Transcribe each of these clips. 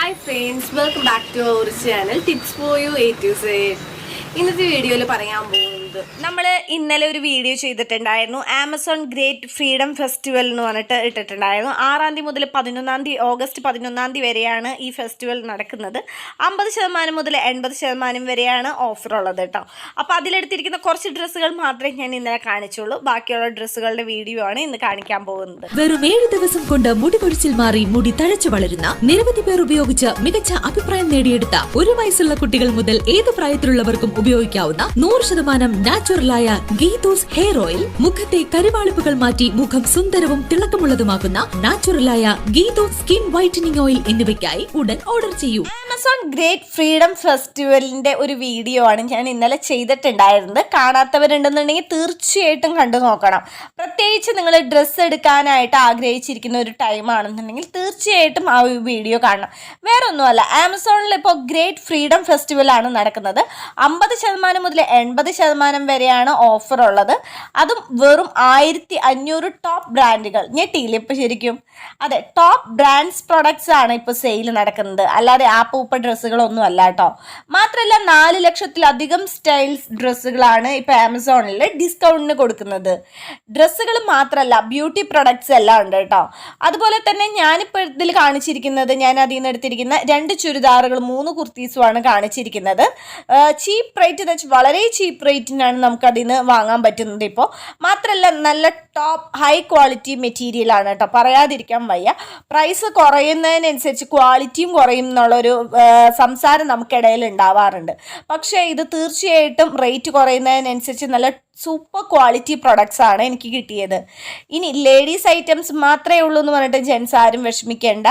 Hi friends, welcome back to our channel Tips for You A to Z. ഇന്നത്തെ വീഡിയോയിൽ പറയാൻ പോകുന്നത് നമ്മൾ ഇന്നലെ ഒരു വീഡിയോ ചെയ്തിട്ടുണ്ടായിരുന്നു. ആമസോൺ ഗ്രേറ്റ് ഫ്രീഡം ഫെസ്റ്റിവൽ എന്ന് പറഞ്ഞിട്ട് ഇട്ടിട്ടുണ്ടായിരുന്നു. 6-ാം തീയതി മുതൽ ഓഗസ്റ്റ് 11-ാം തീയതി വരെയാണ് ഈ ഫെസ്റ്റിവൽ നടക്കുന്നത്. 50% മുതൽ 80% വരെയാണ് ഓഫർ ഉള്ളത് കേട്ടോ. അപ്പോൾ അതിലെടുത്തിരിക്കുന്ന കുറച്ച് ഡ്രസ്സുകൾ മാത്രമേ ഞാൻ ഇന്നലെ കാണിച്ചുള്ളൂ. ബാക്കിയുള്ള ഡ്രസ്സുകളുടെ വീഡിയോ ആണ് ഇന്ന് കാണിക്കാൻ പോകുന്നത്. വെറും 7 ദിവസം കൊണ്ട് മുടി കൊഴിച്ചിൽ മാറി മുടി തഴച്ചു വളരുന്ന നിരവധി പേർ ഉപയോഗിച്ച് മികച്ച അഭിപ്രായം നേടിയെടുത്ത 1 വയസ്സുള്ള കുട്ടികൾ മുതൽ ഏത് പ്രായത്തിലുള്ളവർക്കും ഉപയോഗിക്കാവുന്ന 100% നാച്ചുറലായ ഗീതൂസ് ഹെയർ ഓയിൽ, മുഖത്തെ കരുവാളിപ്പുകൾ മാറ്റി മുഖം സുന്ദരവും തിളക്കമുള്ളതുമാക്കുന്ന നാച്ചുറലായ ഗീതൂസ് സ്കിൻ വൈറ്റനിങ് ഓയിൽ എന്നിവയ്ക്കായി ഉടൻ ഓർഡർ ചെയ്യൂ. ആമസോൺ ഗ്രേറ്റ് ഫ്രീഡം ഫെസ്റ്റിവലിന്റെ ഒരു വീഡിയോ ആണ് ഞാൻ ഇന്നലെ ചെയ്തിട്ടുണ്ടായിരുന്നത്. കാണാത്തവരുണ്ടെന്നുണ്ടെങ്കിൽ തീർച്ചയായിട്ടും കണ്ടു നോക്കണം. പ്രത്യേകിച്ച് നിങ്ങൾ ഡ്രസ്സ് എടുക്കാനായിട്ട് ആഗ്രഹിച്ചിരിക്കുന്ന ഒരു ടൈം ആണെന്നുണ്ടെങ്കിൽ തീർച്ചയായിട്ടും ആ വീഡിയോ കാണണം. വേറെ ഒന്നുമല്ല, ആമസോണിൽ ഇപ്പോൾ ഗ്രേറ്റ് ഫ്രീഡം ഫെസ്റ്റിവൽ ആണ് നടക്കുന്നത്. 50% മുതൽ 80% വരെയാണ് ഓഫർ ഉള്ളത്. അതും വെറും 1500 ടോപ്പ് ബ്രാൻഡുകൾ. ഞെട്ടിയില്ലേ ഇപ്പോൾ ശരിക്കും? അതെ, ടോപ്പ് ബ്രാൻഡ്സ് പ്രൊഡക്ട്സ് ആണ് ഇപ്പോൾ സെയിൽ നടക്കുന്നത്, അല്ലാതെ ആപ്പ് ഉപ്പ ഡ്രസ്സുകളൊന്നും അല്ല കേട്ടോ. മാത്രമല്ല 4 ലക്ഷത്തിലധികം സ്റ്റൈൽസ് ഡ്രസ്സുകളാണ് ഇപ്പോൾ ആമസോണിൽ ഡിസ്കൗണ്ടിന് കൊടുക്കുന്നത്. ഡ്രസ്സുകൾ മാത്രമല്ല, ബ്യൂട്ടി പ്രൊഡക്ട്സ് എല്ലാം ഉണ്ട് കേട്ടോ. അതുപോലെ തന്നെ ഞാനിപ്പോൾ ഇതിൽ കാണിച്ചിരിക്കുന്നത്, ഞാൻ അതിൽ നിന്ന് എടുത്തിരിക്കുന്ന 2 ചുരിദാറുകൾ 3 കുർത്തീസുമാണ് കാണിച്ചിരിക്കുന്നത്. ചീപ്പ് റേറ്റ് എന്ന് വെച്ചാൽ വളരെ ചീപ്പ് റേറ്റിനാണ് നമുക്കതിൽ നിന്ന് വാങ്ങാൻ പറ്റുന്നത് ഇപ്പോൾ. മാത്രമല്ല നല്ല ടോപ്പ് ഹൈ ക്വാളിറ്റി മെറ്റീരിയലാണ് കേട്ടോ, പറയാതിരിക്കാൻ വയ്യ. പ്രൈസ് കുറയുന്നതിനനുസരിച്ച് ക്വാളിറ്റിയും കുറയും എന്നുള്ളൊരു സംസാരം നമുക്കിടയിൽ ഉണ്ടാവാറുണ്ട്. പക്ഷേ ഇത് തീർച്ചയായിട്ടും റേറ്റ് കുറയുന്നതിനനുസരിച്ച് നല്ല സൂപ്പർ ക്വാളിറ്റി പ്രൊഡക്ട്സ് ആണ് എനിക്ക് കിട്ടിയത്. ഇനി ലേഡീസ് ഐറ്റംസ് മാത്രമേ ഉള്ളൂ എന്ന് പറഞ്ഞിട്ട് ജെൻസ് ആരും വിഷമിക്കേണ്ട.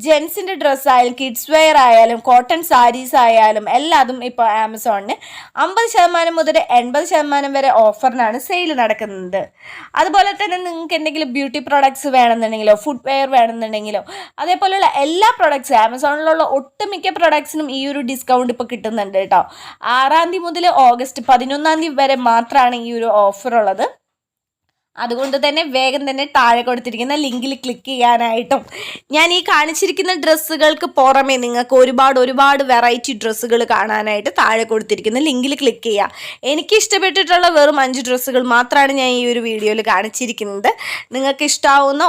ജെൻസിൻ്റെ ഡ്രസ്സ് ആയാലും കിഡ്സ് വെയർ ആയാലും കോട്ടൺ സാരീസ് ആയാലും എല്ലാതും ഇപ്പോൾ ആമസോണിന് 50% മുതൽ 80% വരെ ഓഫറിനാണ് സെയിൽ നടക്കുന്നത്. അതുപോലെ തന്നെ നിങ്ങൾക്ക് എന്തെങ്കിലും ബ്യൂട്ടി പ്രൊഡക്ട്സ് വേണമെന്നുണ്ടെങ്കിലോ ഫുഡ് വെയർ വേണമെന്നുണ്ടെങ്കിലോ അതേപോലെയുള്ള എല്ലാ പ്രൊഡക്ട്സ് ആമസോണിലുള്ള ഒട്ടുമിക്ക പ്രൊഡക്ട്സിനും ഈ ഒരു ഡിസ്കൗണ്ട് ഇപ്പോൾ കിട്ടുന്നുണ്ട് കേട്ടോ. 6-ാം തീയതി മുതൽ ഓഗസ്റ്റ് 11-ാം തീയതി വരെ മാത്രമാണ് ഈ ഒരു ഓഫർ ഉള്ളത്. അതുകൊണ്ട് തന്നെ വേഗം തന്നെ താഴെ കൊടുത്തിരിക്കുന്ന ലിങ്കിൽ ക്ലിക്ക് ചെയ്യാനായിട്ടും ഞാൻ ഈ കാണിച്ചിരിക്കുന്ന ഡ്രസ്സുകൾക്ക് പുറമെ നിങ്ങൾക്ക് ഒരുപാട് വെറൈറ്റി ഡ്രസ്സുകൾ കാണാനായിട്ട് താഴെ കൊടുത്തിരിക്കുന്ന ലിങ്കിൽ ക്ലിക്ക് ചെയ്യുക. എനിക്ക് ഇഷ്ടപ്പെട്ടിട്ടുള്ള വെറും 5 ഡ്രസ്സുകൾ മാത്രമാണ് ഞാൻ ഈ ഒരു വീഡിയോയിൽ കാണിച്ചിരിക്കുന്നത്. നിങ്ങൾക്ക് ഇഷ്ടമാവുന്ന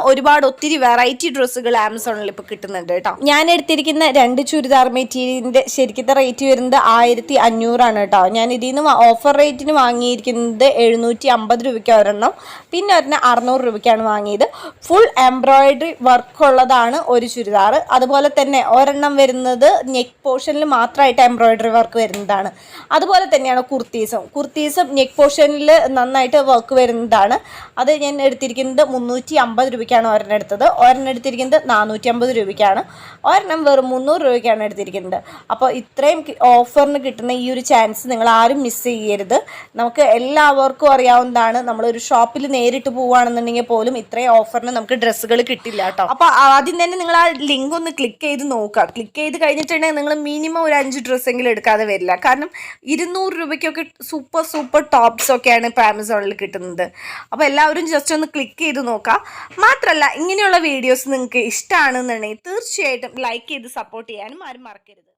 ഒത്തിരി വെറൈറ്റി ഡ്രസ്സുകൾ ആമസോണിൽ ഇപ്പോൾ കിട്ടുന്നുണ്ട് കേട്ടോ. ഞാൻ എടുത്തിരിക്കുന്ന 2 ചുരിദാർ മെറ്റീരിയലിൻ്റെ ശരിക്കത്തെ റേറ്റ് വരുന്നത് 1500 ആണ് കേട്ടോ. ഞാൻ ഇതിൽ നിന്ന് ഓഫർ റേറ്റിന് വാങ്ങിയിരിക്കുന്നത് 750 രൂപയ്ക്ക് ഒരെണ്ണം, പിന്നെ ഒരെണ്ണം 600 രൂപയ്ക്കാണ് വാങ്ങിയത്. ഫുൾ എംബ്രോയിഡറി വർക്ക് ഉള്ളതാണ് ഒരു ചുരിദാർ. അതുപോലെ തന്നെ ഒരെണ്ണം വരുന്നത് നെക്ക് പോർഷനിൽ മാത്രമായിട്ട് എംബ്രോയിഡറി വർക്ക് വരുന്നതാണ്. അതുപോലെ തന്നെയാണ് കുർത്തീസും നെക്ക് പോർഷനിൽ നന്നായിട്ട് വർക്ക് വരുന്നതാണ്. അത് ഞാൻ എടുത്തിരിക്കുന്നത് 350 രൂപയ്ക്കാണ് ഒരെണ്ണം എടുത്തത്. ഒരെണ്ണം എടുത്തിരിക്കുന്നത് 450 രൂപയ്ക്കാണ്. ഒരെണ്ണം വെറും 300 രൂപയ്ക്കാണ് എടുത്തിരിക്കുന്നത്. അപ്പോൾ ഇത്രയും ഓഫറിന് കിട്ടുന്ന ഈ ഒരു ചാൻസ് നിങ്ങൾ ആരും മിസ് ചെയ്യരുത്. നമുക്ക് എല്ലാവർക്കും അറിയാവുന്നതാണ്, നമ്മളൊരു ഷോപ്പിൽ നേരിട്ട് പോവുകയാണെന്നുണ്ടെങ്കിൽ പോലും ഇത്രയും ഓഫറിന് നമുക്ക് ഡ്രസ്സുകൾ കിട്ടില്ല കേട്ടോ. അപ്പോൾ ആദ്യം തന്നെ നിങ്ങൾ ആ ലിങ്ക് ഒന്ന് ക്ലിക്ക് ചെയ്ത് നോക്കുക. ക്ലിക്ക് ചെയ്ത് കഴിഞ്ഞിട്ടുണ്ടെങ്കിൽ നിങ്ങൾ മിനിമം ഒരു 5 ഡ്രസ്സെങ്കിലും എടുക്കാതെ വരില്ല. കാരണം 200 രൂപയ്ക്കൊക്കെ സൂപ്പർ ടോപ്സ് ഒക്കെയാണ് ഇപ്പോൾ ആമസോണിൽ കിട്ടുന്നത്. അപ്പോൾ എല്ലാവരും ജസ്റ്റ് ഒന്ന് ക്ലിക്ക് ചെയ്ത് നോക്കുക. മാത്രമല്ല ഇങ്ങനെയുള്ള വീഡിയോസ് നിങ്ങൾക്ക് ഇഷ്ടമാണെന്നുണ്ടെങ്കിൽ തീർച്ചയായിട്ടും ലൈക്ക് ചെയ്ത് സപ്പോർട്ട് ചെയ്യാനും ആരും മറക്കരുത്.